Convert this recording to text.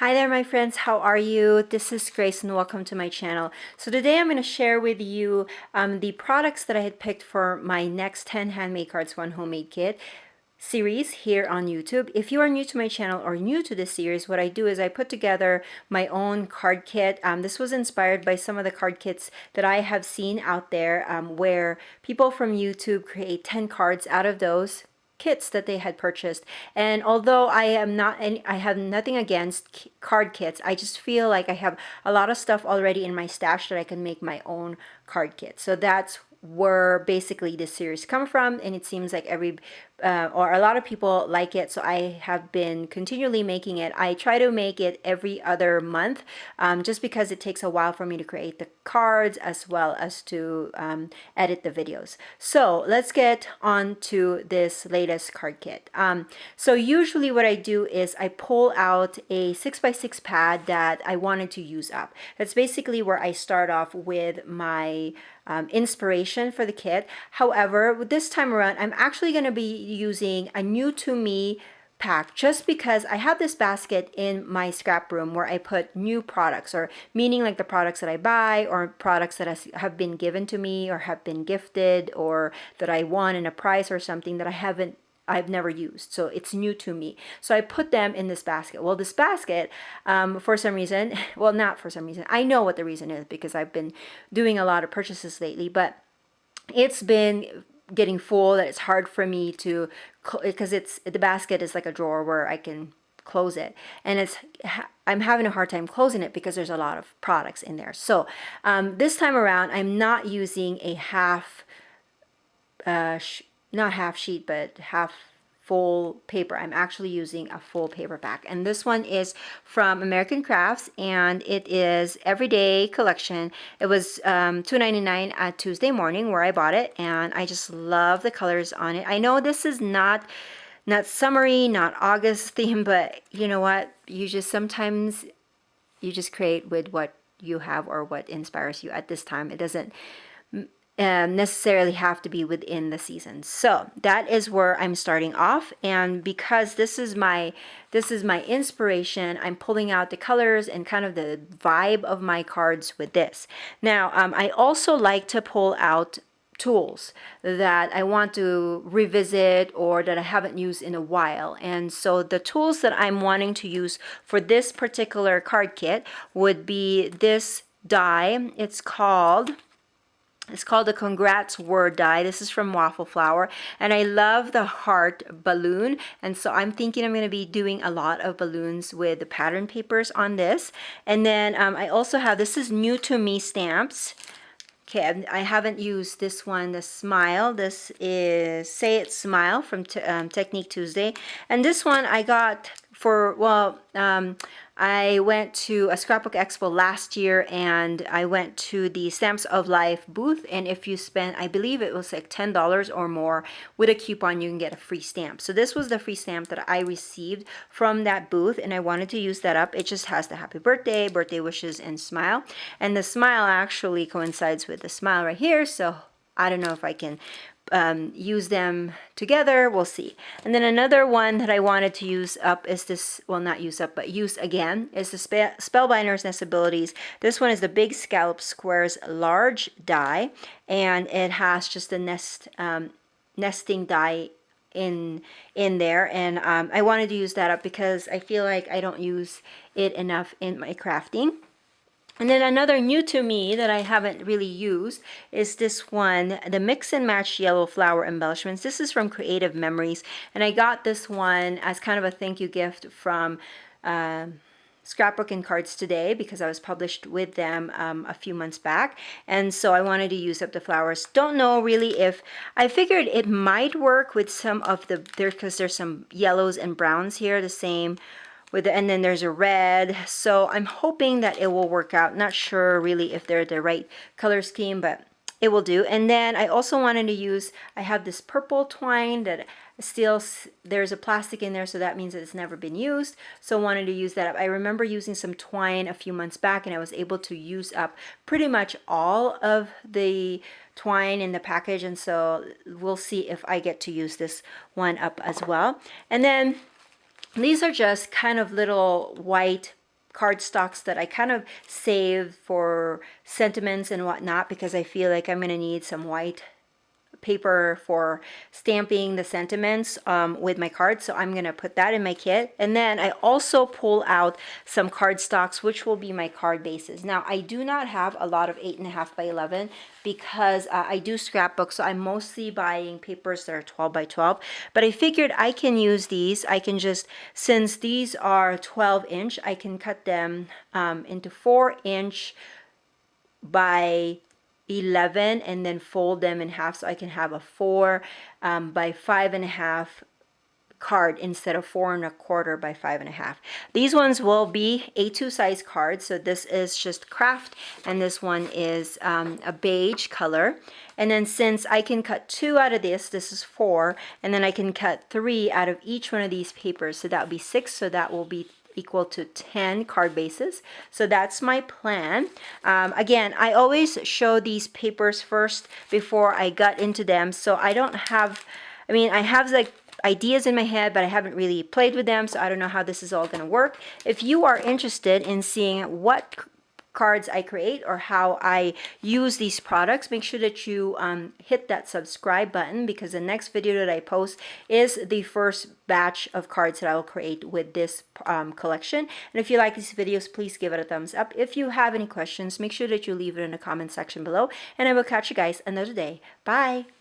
Hi there, my friends. How are you? This is Grace and welcome to my channel. So today I'm going to share with you the products that I had picked for my next 10 handmade cards, 1 homemade kit series here on YouTube. If you are new to my channel or new to this series, what I do is I put together my own card kit. This was inspired by some of the card kits that I have seen out there where people from YouTube create 10 cards out of those kits that they had purchased. And although I have nothing against card kits, I just feel like I have a lot of stuff already in my stash that I can make my own card kit. So that's where basically this series come from, and it seems like or a lot of people like it, so I have been continually making it. I try to make it every other month, just because it takes a while for me to create the cards as well as to edit the videos. So let's get on to this latest card kit. So usually what I do is I pull out a 6x6 pad that I wanted to use up. That's basically where I start off with my inspiration for the kit. However, this time around, I'm actually going to be using a new to me pack, just because I have this basket in my scrap room where I put new products, or meaning like the products that I buy or products that have been given to me or have been gifted or that I won in a prize or something that I've never used. So it's new to me. So I put them in this basket. Well, this basket, for some reason, well, not for some reason, I know what the reason is because I've been doing a lot of purchases lately, but it's been getting full that it's hard for me to, because the basket is like a drawer where I can close it, and I'm having a hard time closing it because there's a lot of products in there. So this time around, I'm not using a not half sheet, but half full paper. I'm actually using a full paperback, and this one is from American Crafts, and it is Everyday Collection. It was $2.99 at Tuesday Morning where I bought it, and I just love the colors on it. I know this is not summery, not August theme, but you know what? Sometimes you just create with what you have or what inspires you at this time. It doesn't necessarily have to be within the season. So that is where I'm starting off, and because this is my inspiration, I'm pulling out the colors and kind of the vibe of my cards with this. Now I also like to pull out tools that I want to revisit or that I haven't used in a while. And so the tools that I'm wanting to use for this particular card kit would be this die. It's called the Congrats Word die. This is from Waffle Flower, and I love the heart balloon, and so I'm thinking I'm going to be doing a lot of balloons with the pattern papers on this. And then I also have, this is new to me stamps. Okay, I haven't used this one, the Smile. This is Say It Smile from Technique Tuesday. And this one I got for, well, I went to a scrapbook expo last year, and I went to the Stamps of Life booth, and if you spend, I believe it was like $10 or more with a coupon, you can get a free stamp. So this was the free stamp that I received from that booth, and I wanted to use that up. It just has the happy birthday, birthday wishes, and smile, and the smile actually coincides with the smile right here, so I don't know if I can use them together. We'll see. And then another one that I wanted to use up is this, well, not use up, but use again, is the Spellbinder's Nest Abilities. This one is the Big Scallop Squares large die, and it has just the nesting die in there, and I wanted to use that up because I feel like I don't use it enough in my crafting. And then another new to me that I haven't really used is this one, the Mix and Match Yellow Flower Embellishments. This is from Creative Memories, and I got this one as kind of a thank you gift from Scrapbook and Cards Today, because I was published with them a few months back, and so I wanted to use up the flowers. Don't know really if, I figured it might work with some of the, because there's some yellows and browns here, the same and then there's a red, so I'm hoping that it will work out. Not sure really if they're the right color scheme, but it will do. And then I also wanted to use, I have this purple twine that still, there's a plastic in there, so that means that it's never been used, so I wanted to use that up. I remember using some twine a few months back, and I was able to use up pretty much all of the twine in the package, and so we'll see if I get to use this one up as well. And then these are just kind of little white cardstocks that I kind of save for sentiments and whatnot, because I feel like I'm going to need some white paper for stamping the sentiments with my cards. So I'm going to put that in my kit. And then I also pull out some cardstocks, which will be my card bases. Now, I do not have a lot of 8.5 by 11 because I do scrapbook. So I'm mostly buying papers that are 12 by 12. But I figured I can use these. I can just, since these are 12-inch, I can cut them into 4-inch by 11 and then fold them in half, so I can have a 4 by 5.5 card instead of 4 1/4 by 5.5. These ones will be A2 size cards. So this is just craft, and this one is a beige color. And then since I can cut 2 out of this is 4, and then I can cut 3 out of each one of these papers, so that would be 6. So that will be equal to 10 card bases. So that's my plan. Again, I always show these papers first before I gut into them. So I don't have, I mean, I have like ideas in my head, but I haven't really played with them. So I don't know how this is all going to work. If you are interested in seeing what cards I create or how I use these products, make sure that you hit that subscribe button, because the next video that I post is the first batch of cards that I will create with this collection. And if you like these videos, please give it a thumbs up. If you have any questions, make sure that you leave it in the comment section below, and I will catch you guys another day. Bye!